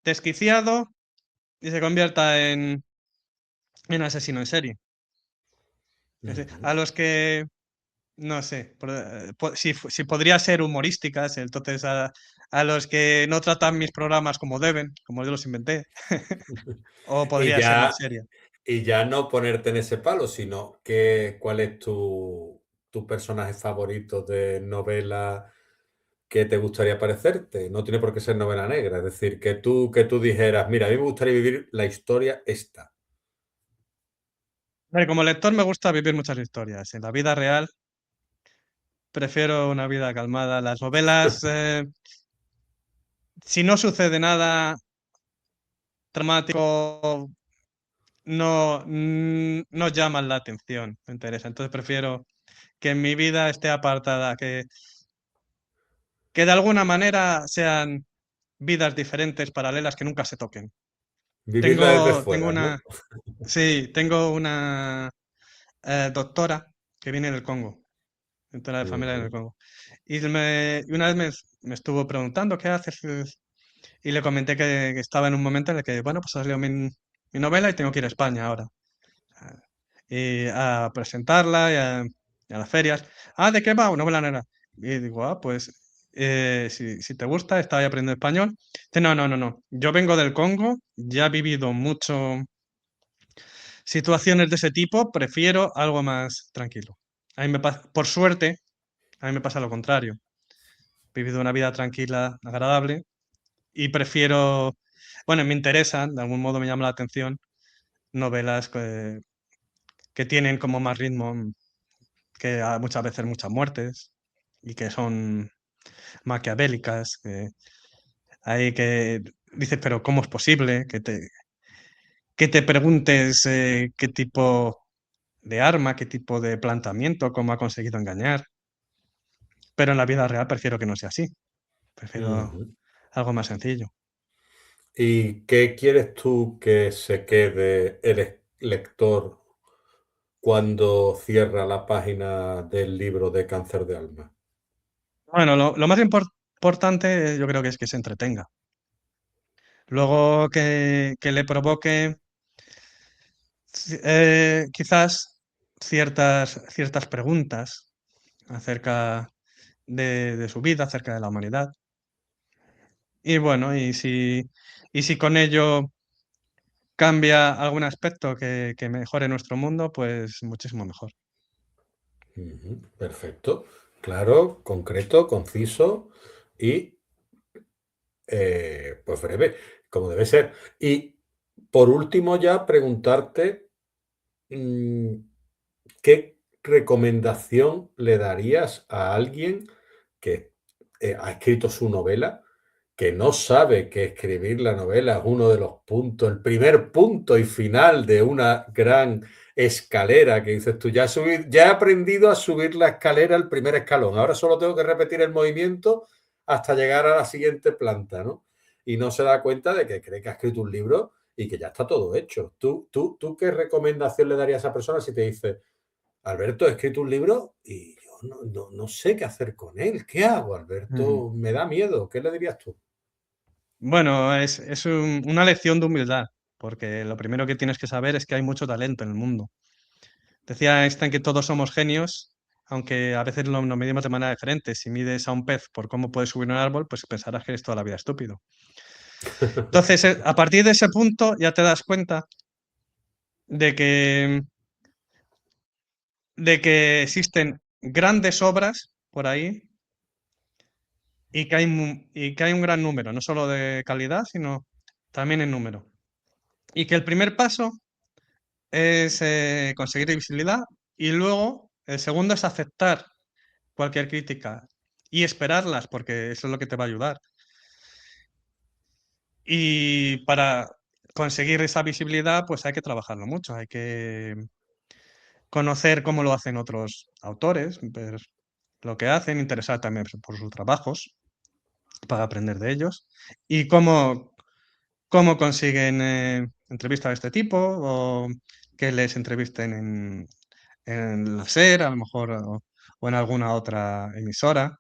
desquiciado y se convierta en asesino en serie. Ujú, A los que no sé, si podría ser humorísticas, entonces a los que no tratan mis programas como deben, como yo los inventé, o Y podría ser más ya, seria. Y ya no ponerte en ese palo, sino cuál es tu personaje favorito de novela que te gustaría parecerte. No tiene por qué ser novela negra, es decir, que tú dijeras, mira, a mí me gustaría vivir la historia esta. Como lector me gusta vivir muchas historias. En la vida real prefiero una vida calmada. Las novelas, si no sucede nada dramático, no llaman la atención, me interesa. Entonces prefiero que en mi vida esté apartada, que de alguna manera sean vidas diferentes, paralelas, que nunca se toquen. Vivirla desde Tengo fuera, una, ¿no? sí, tengo una doctora que viene del Congo, doctora de familia en el Ujú, Congo. Y una vez me estuvo preguntando qué haces y le comenté que estaba en un momento en el que, bueno, pues ha salido mi novela y tengo que ir a España ahora y a presentarla y a las ferias. Ah, ¿de qué va? Una novela negra. Y digo, pues si te gusta, estaba ahí aprendiendo español. Dice, no, no, no, no. Yo vengo del Congo, ya he vivido mucho situaciones de ese tipo, prefiero algo más tranquilo. Por suerte, a mí me pasa lo contrario. He vivido una vida tranquila, agradable y prefiero, bueno, me interesan, de algún modo me llama la atención, novelas que tienen como más ritmo, que hay muchas veces muchas muertes y que son maquiavélicas, que hay que dices, pero ¿cómo es posible que te preguntes qué tipo de arma, qué tipo de planteamiento, cómo ha conseguido engañar? Pero en la vida real prefiero que no sea así, prefiero ujú. algo más sencillo. ¿Y qué quieres tú que se quede el lector cuando cierra la página del libro de Cáncer de Alma? Bueno, lo más importante yo creo que es que se entretenga. Luego que le provoque quizás ciertas preguntas acerca de su vida, acerca de la humanidad. Y bueno, y si con ello cambia algún aspecto que mejore nuestro mundo, pues muchísimo mejor. Ujú, perfecto, claro, concreto, conciso y pues breve, como debe ser. Y por último ya preguntarte, mm, ¿qué recomendación le darías a alguien que ha escrito su novela, que no sabe que escribir la novela es uno de los puntos, el primer punto y final de una gran escalera que dices tú, ya he aprendido a subir la escalera al primer escalón, ahora solo tengo que repetir el movimiento hasta llegar a la siguiente planta, ¿no? Y no se da cuenta de que cree que ha escrito un libro y que ya está todo hecho. ¿Tú qué recomendación le darías a esa persona si te dice, Alberto, he escrito un libro y yo no sé qué hacer con él? ¿Qué hago, Ujú. Alberto? Me da miedo. ¿Qué le dirías tú? Bueno, es una lección de humildad, porque lo primero que tienes que saber es que hay mucho talento en el mundo. Decía Einstein que todos somos genios, aunque a veces nos medimos de manera diferente. Si mides a un pez por cómo puede subir un árbol, pues pensarás que eres toda la vida estúpido. Entonces, a partir de ese punto ya te das cuenta de que existen grandes obras por ahí y que hay un gran número, no solo de calidad, sino también en número. Y que el primer paso es conseguir visibilidad y luego el segundo es aceptar cualquier crítica y esperarlas, porque eso es lo que te va a ayudar. Y para conseguir esa visibilidad, pues hay que trabajarlo mucho, hay que conocer cómo lo hacen otros autores, ver lo que hacen, interesar también por sus trabajos para aprender de ellos y cómo consiguen entrevistas de este tipo o que les entrevisten en la SER, a lo mejor, o en alguna otra emisora,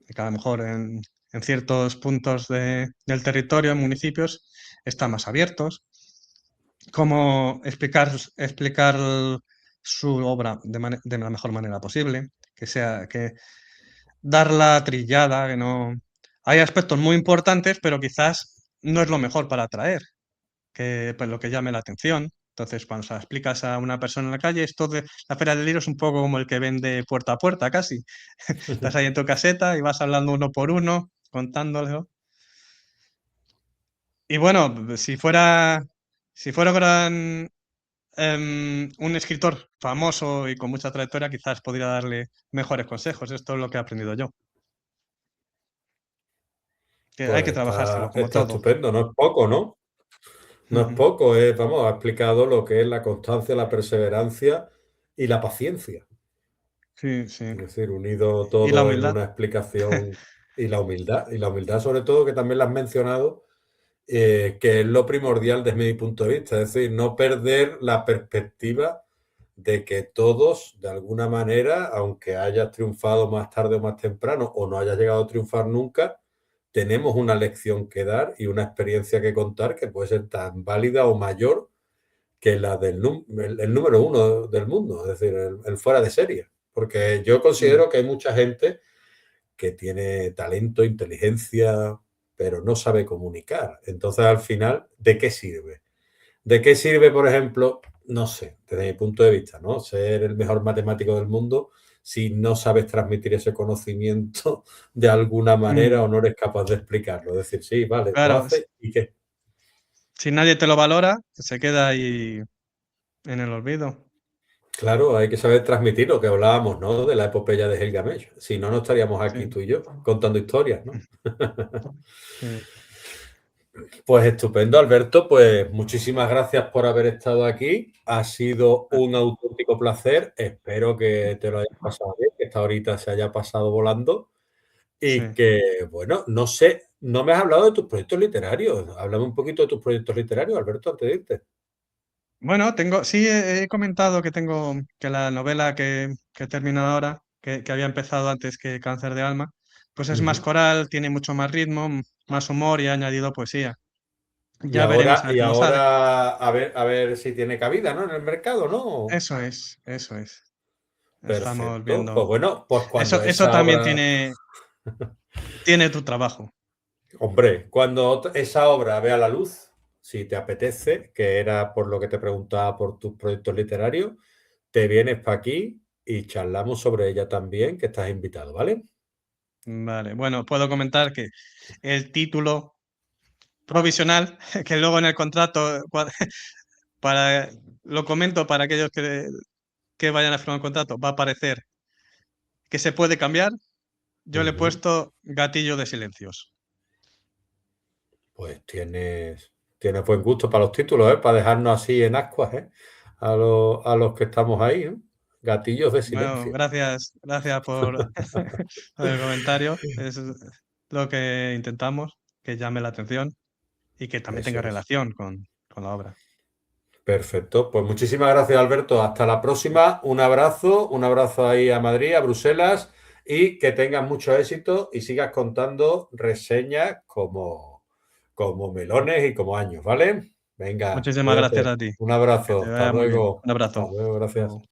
que a lo mejor en ciertos puntos del territorio, en municipios, están más abiertos. Cómo explicar su obra de la mejor manera posible, que darla trillada, que no... Hay aspectos muy importantes, pero quizás no es lo mejor para atraer, que pues, lo que llame la atención. Entonces, cuando se la explicas a una persona en la calle, esto de la feria del libro es un poco como el que vende puerta a puerta, casi. Estás ahí en tu caseta y vas hablando uno por uno, contándolo. Y bueno, si fuera un escritor famoso y con mucha trayectoria, quizás podría darle mejores consejos. Esto es lo que he aprendido yo. Que hay que Pues trabajárselo, como está todo. estupendo, no es poco, ¿no? No es Ujú. poco, vamos, ha explicado lo que es la constancia, la perseverancia y la paciencia. Sí, sí. Es decir, unido Y la todo en humildad. una explicación y la humildad sobre todo, que también la has mencionado, que es lo primordial desde mi punto de vista, es decir, no perder la perspectiva de que todos, de alguna manera, aunque hayas triunfado más tarde o más temprano o no hayas llegado a triunfar nunca, tenemos una lección que dar y una experiencia que contar que puede ser tan válida o mayor que la el número uno del mundo, es decir, el fuera de serie. Porque yo Mm, considero que hay mucha gente que tiene talento, inteligencia, pero no sabe comunicar. Entonces, al final, ¿de qué sirve? ¿De qué sirve, por ejemplo, no sé, desde mi punto de vista, ¿no? Ser el mejor matemático del mundo si no sabes transmitir ese conocimiento de alguna manera mm. o no eres capaz de explicarlo? Es decir, sí, vale, lo Claro, haces y qué. si nadie te lo valora, se queda ahí en el olvido. Claro, hay que saber transmitir lo que hablábamos, ¿no? De la epopeya de Gilgamesh. Si no, no estaríamos aquí Sí, tú y yo contando historias, ¿no? sí. Pues estupendo, Alberto. Pues muchísimas gracias por haber estado aquí. Ha sido un auténtico placer. Espero que te lo hayas pasado bien, que esta horita se haya pasado volando Sí. y que, bueno, no sé, no me has hablado de tus proyectos literarios. Háblame un poquito de tus proyectos literarios, Alberto, antes de irte. Bueno, sí, he comentado que la novela que he terminado ahora, que había empezado antes que Cáncer de alma, pues es más Ujú. coral, tiene mucho más ritmo, más humor y he añadido poesía. Ya veremos a ver Y cómo sale. ahora a ver si tiene cabida, ¿no? En el mercado, ¿no? Eso es, eso es. Estamos Perfecto. Pues viendo. bueno, pues Eso, cuando eso esa también obra, tiene tu trabajo. hombre, cuando esa obra vea la luz, si te apetece, que era por lo que te preguntaba por tus proyectos literarios, te vienes para aquí y charlamos sobre ella también, que estás invitado, ¿vale? Vale, bueno, puedo comentar que el título provisional, que luego en el contrato, para, lo comento para aquellos que vayan a firmar un contrato, va a aparecer que se puede cambiar. Yo le he Ujú. puesto gatillo de silencios. Pues tienes buen gusto para los títulos, ¿eh? Para dejarnos así en ascuas, ¿eh? A los que estamos ahí, ¿eh? Gatillos de Bueno, silencio. gracias por, por el comentario. Es lo que intentamos, que llame la atención y que también Eso tenga es. relación con la obra. Perfecto. Pues muchísimas gracias, Alberto. Hasta la próxima. Un abrazo ahí a Madrid, a Bruselas, y que tengas mucho éxito y sigas contando reseñas como melones y como años, ¿vale? Venga, Muchísimas gracias cuídate. a ti. Un Que te abrazo. Hasta vaya muy bien. luego. Un Hasta abrazo. luego. Hasta luego. Gracias.